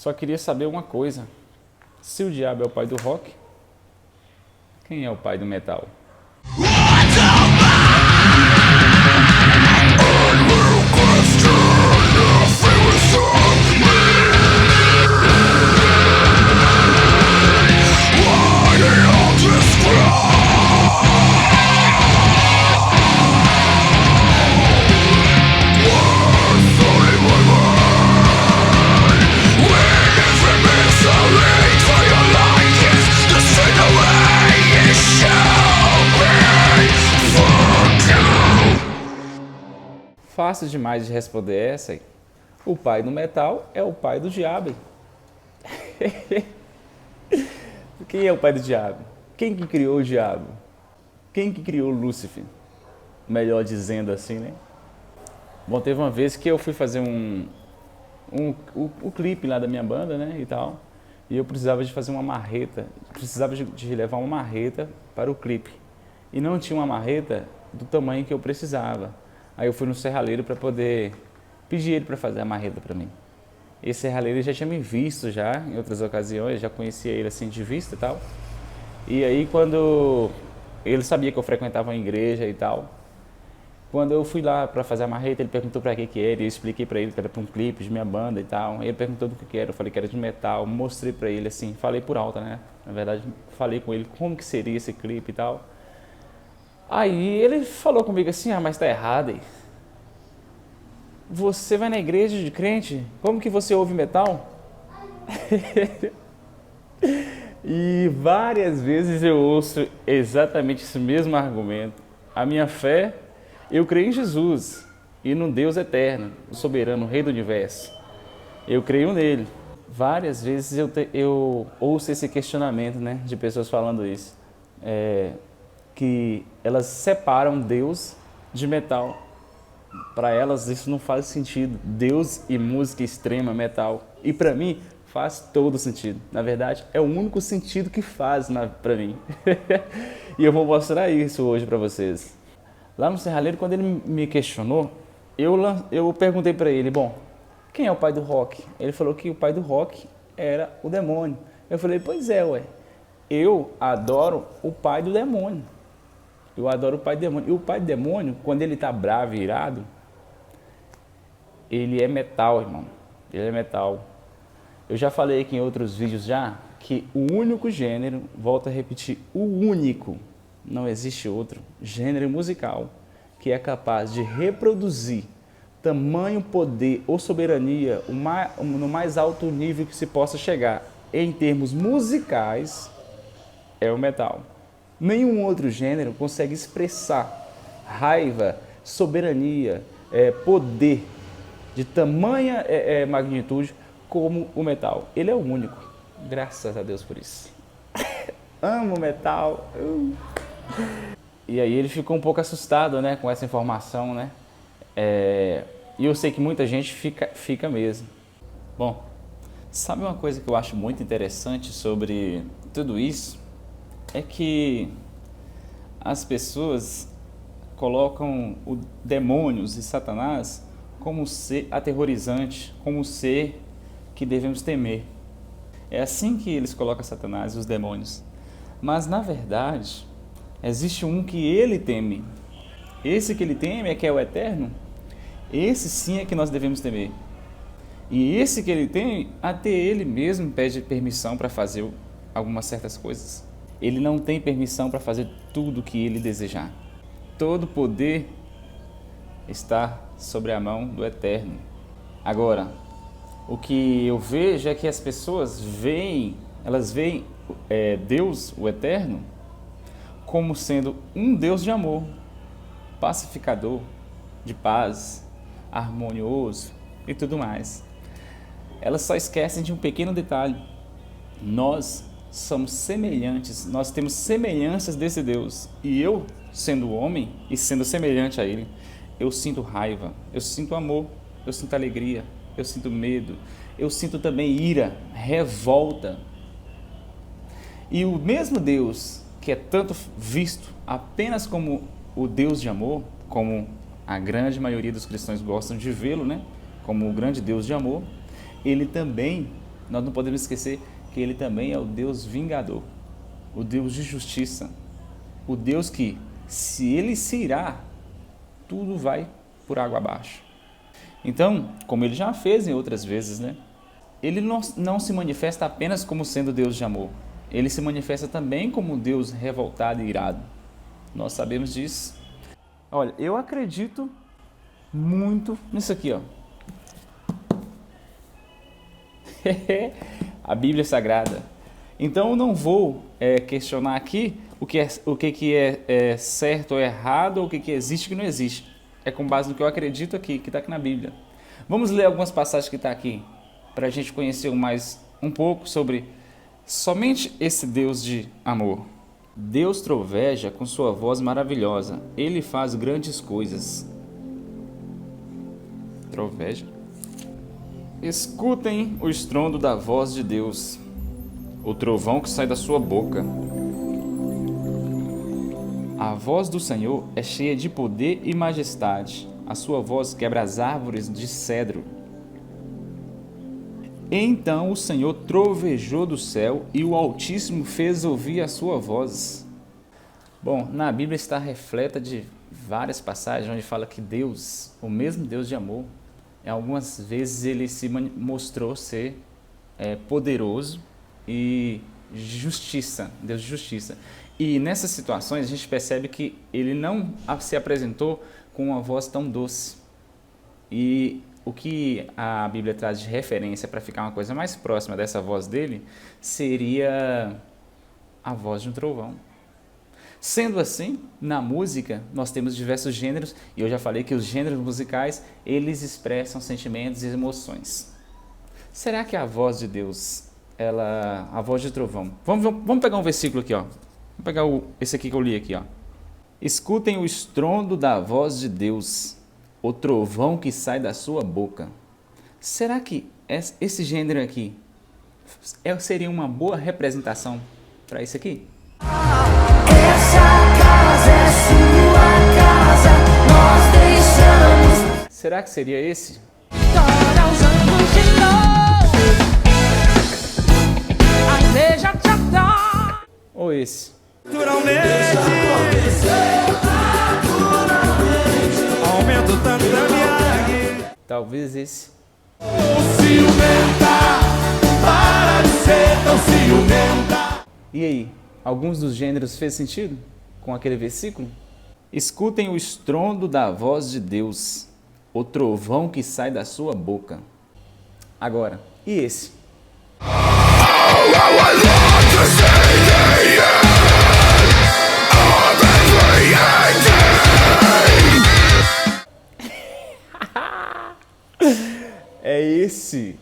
Só queria saber uma coisa. Se o diabo é o pai do rock, quem é o pai do metal? Fácil demais de responder essa aí. O pai do metal é o pai do diabo. Quem é o pai do diabo? Quem que criou o diabo? Quem que criou Lúcifer? Melhor dizendo assim, né? Bom, teve uma vez que eu fui fazer o clipe lá da minha banda, né, e tal. E eu precisava de fazer uma marreta. Precisava de levar uma marreta para o clipe. E não tinha uma marreta do tamanho que eu precisava. Aí eu fui no serralheiro para poder pedir ele para fazer a marreta para mim. Esse serralheiro já tinha me visto já em outras ocasiões, já conhecia ele assim de vista e tal. E aí quando ele sabia que eu frequentava uma igreja e tal, quando eu fui lá para fazer a marreta, ele perguntou para que era, e eu expliquei para ele que era para um clipe de minha banda e tal. Ele perguntou do que era, eu falei que era de metal, mostrei para ele assim, falei por alta, né? Na verdade, falei com ele como que seria esse clipe e tal. Aí ele falou comigo assim, mas tá errado aí. Você vai na igreja de crente? Como que você ouve metal? E várias vezes eu ouço exatamente esse mesmo argumento. A minha fé, eu creio em Jesus e num Deus eterno, o soberano, o Rei do Universo. Eu creio nele. Várias vezes eu ouço esse questionamento, né, de pessoas falando isso. Que elas separam Deus de metal. Para elas isso não faz sentido. Deus e música extrema, metal. E para mim faz todo sentido. Na verdade, é o único sentido que faz para mim. E eu vou mostrar isso hoje para vocês. Lá no serralheiro, quando ele me questionou, eu perguntei para ele, bom, quem é o pai do rock? Ele falou que o pai do rock era o demônio. Eu falei, pois é, ué. Eu adoro o pai do demônio. Eu adoro o pai do demônio. E o pai do demônio, quando ele tá bravo e irado, ele é metal, irmão. Ele é metal. Eu já falei aqui em outros vídeos já, que o único gênero, volto a repetir, o único, não existe outro, gênero musical que é capaz de reproduzir tamanho, poder ou soberania no mais alto nível que se possa chegar em termos musicais, é o metal. Nenhum outro gênero consegue expressar raiva, soberania, poder de tamanha magnitude como o metal. Ele é o único. Graças a Deus por isso. Amo metal. E aí ele ficou um pouco assustado, né, com essa informação, né? E eu sei que muita gente fica mesmo. Bom, sabe uma coisa que eu acho muito interessante sobre tudo isso? É que as pessoas colocam o demônios e Satanás como um ser aterrorizante, como um ser que devemos temer. É assim que eles colocam Satanás e os demônios. Mas, na verdade, existe um que ele teme. Esse que ele teme é que é o eterno. Esse sim é que nós devemos temer. E esse que ele teme, até ele mesmo pede permissão para fazer algumas certas coisas. Ele não tem permissão para fazer tudo o que ele desejar. Todo poder está sobre a mão do Eterno. Agora, o que eu vejo é que as pessoas veem Deus, o Eterno, como sendo um Deus de amor, pacificador, de paz, harmonioso e tudo mais. Elas só esquecem de um pequeno detalhe. Nós somos semelhantes, nós temos semelhanças desse Deus. E eu, sendo homem e sendo semelhante a Ele, eu sinto raiva, eu sinto amor, eu sinto alegria, eu sinto medo, eu sinto também ira, revolta. E o mesmo Deus que é tanto visto apenas como o Deus de amor, como a grande maioria dos cristãos gostam de vê-lo, né? Como o grande Deus de amor, ele também nós não podemos esquecer que Ele também é o Deus vingador, o Deus de justiça, o Deus que, se Ele se irá, tudo vai por água abaixo. Então, como Ele já fez em outras vezes, né? Ele não se manifesta apenas como sendo Deus de amor, Ele se manifesta também como um Deus revoltado e irado. Nós sabemos disso. Olha, eu acredito muito nisso aqui, ó. A Bíblia Sagrada. Então eu não vou questionar aqui o que é certo ou errado, ou o que existe e o que não existe. É com base no que eu acredito aqui, que está aqui na Bíblia. Vamos ler algumas passagens que está aqui, para a gente conhecer um pouco sobre somente esse Deus de amor. Deus troveja com sua voz maravilhosa, Ele faz grandes coisas. Troveja. Escutem o estrondo da voz de Deus, o trovão que sai da sua boca. A voz do Senhor é cheia de poder e majestade, a sua voz quebra as árvores de cedro. Então o Senhor trovejou do céu e o Altíssimo fez ouvir a sua voz. Bom, na Bíblia está repleta de várias passagens onde fala que Deus, o mesmo Deus de amor, algumas vezes ele se mostrou ser poderoso e justiça, Deus de justiça. E nessas situações a gente percebe que ele não se apresentou com uma voz tão doce. E o que a Bíblia traz de referência para ficar uma coisa mais próxima dessa voz dele seria a voz de um trovão. Sendo assim, na música nós temos diversos gêneros, e eu já falei que os gêneros musicais, eles expressam sentimentos e emoções. Será que a voz de Deus, a voz de trovão, vamos pegar um versículo aqui, ó. Vamos pegar esse aqui que eu li aqui, ó. Escutem o estrondo da voz de Deus, o trovão que sai da sua boca. Será que esse gênero aqui seria uma boa representação para isso aqui? Essa casa é sua casa, nós deixamos. Será que seria esse? Para os anos de novo, a igreja te dá. Ou esse? Naturalmente, aumento tanto da minha. Talvez esse. Ciumenta, para de ser tão ciumenta. E aí? Alguns dos gêneros fez sentido com aquele versículo? Escutem o estrondo da voz de Deus, o trovão que sai da sua boca. Agora, e esse?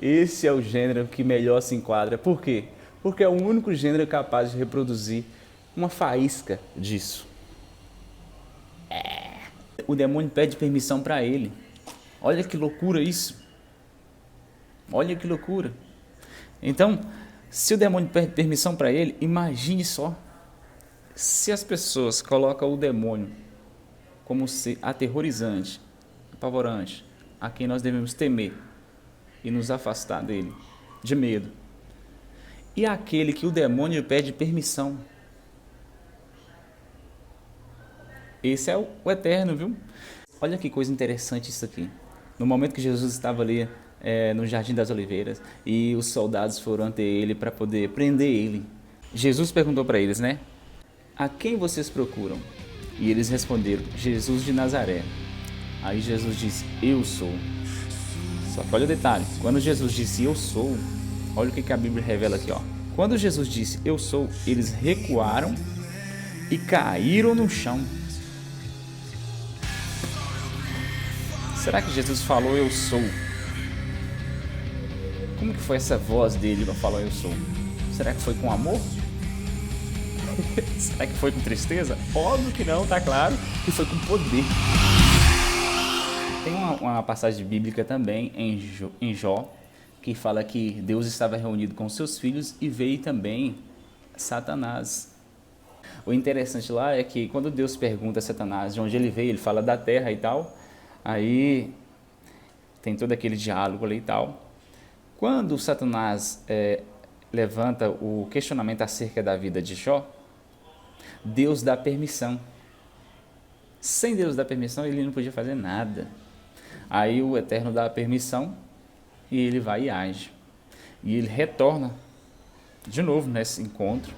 Esse é o gênero que melhor se enquadra. Por quê? Porque é o único gênero capaz de reproduzir uma faísca disso. O demônio pede permissão para ele. Olha que loucura isso. Olha que loucura. Então, se o demônio pede permissão para ele, imagine só. Se as pessoas colocam o demônio como ser aterrorizante, apavorante, a quem nós devemos temer e nos afastar dele, de medo. E aquele que o demônio pede permissão. Esse é o eterno, viu? Olha que coisa interessante isso aqui. No momento que Jesus estava ali no Jardim das Oliveiras e os soldados foram ante ele para poder prender ele, Jesus perguntou para eles, né? A quem vocês procuram? E eles responderam, Jesus de Nazaré. Aí Jesus disse, eu sou. Só que olha o detalhe, quando Jesus disse eu sou, olha o que a Bíblia revela aqui, ó. Quando Jesus disse eu sou, eles recuaram e caíram no chão. Será que Jesus falou eu sou? Como que foi essa voz dele para falar eu sou? Será que foi com amor? Será que foi com tristeza? Óbvio que não, tá claro que foi com poder. Tem uma passagem bíblica também em Jó, que fala que Deus estava reunido com seus filhos e veio também Satanás. O interessante lá é que quando Deus pergunta a Satanás de onde ele veio, ele fala da terra e tal, aí tem todo aquele diálogo ali e tal. Quando Satanás levanta o questionamento acerca da vida de Jó, Deus dá permissão. Sem Deus dar permissão, ele não podia fazer nada. Aí o Eterno dá a permissão e ele vai e age. E ele retorna de novo nesse encontro.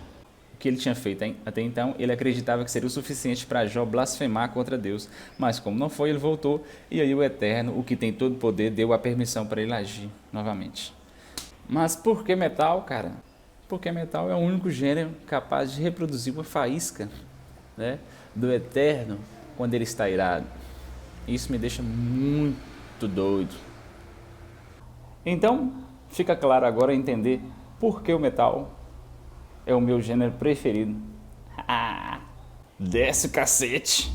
O que ele tinha feito até então, ele acreditava que seria o suficiente para Jó blasfemar contra Deus. Mas como não foi, ele voltou. E aí o Eterno, o que tem todo o poder, deu a permissão para ele agir novamente. Mas por que metal, cara? Porque metal é o único gênero capaz de reproduzir uma faísca, né, do Eterno quando ele está irado. Isso me deixa muito doido. Então, fica claro agora entender por que o metal é o meu gênero preferido. Desce o cacete!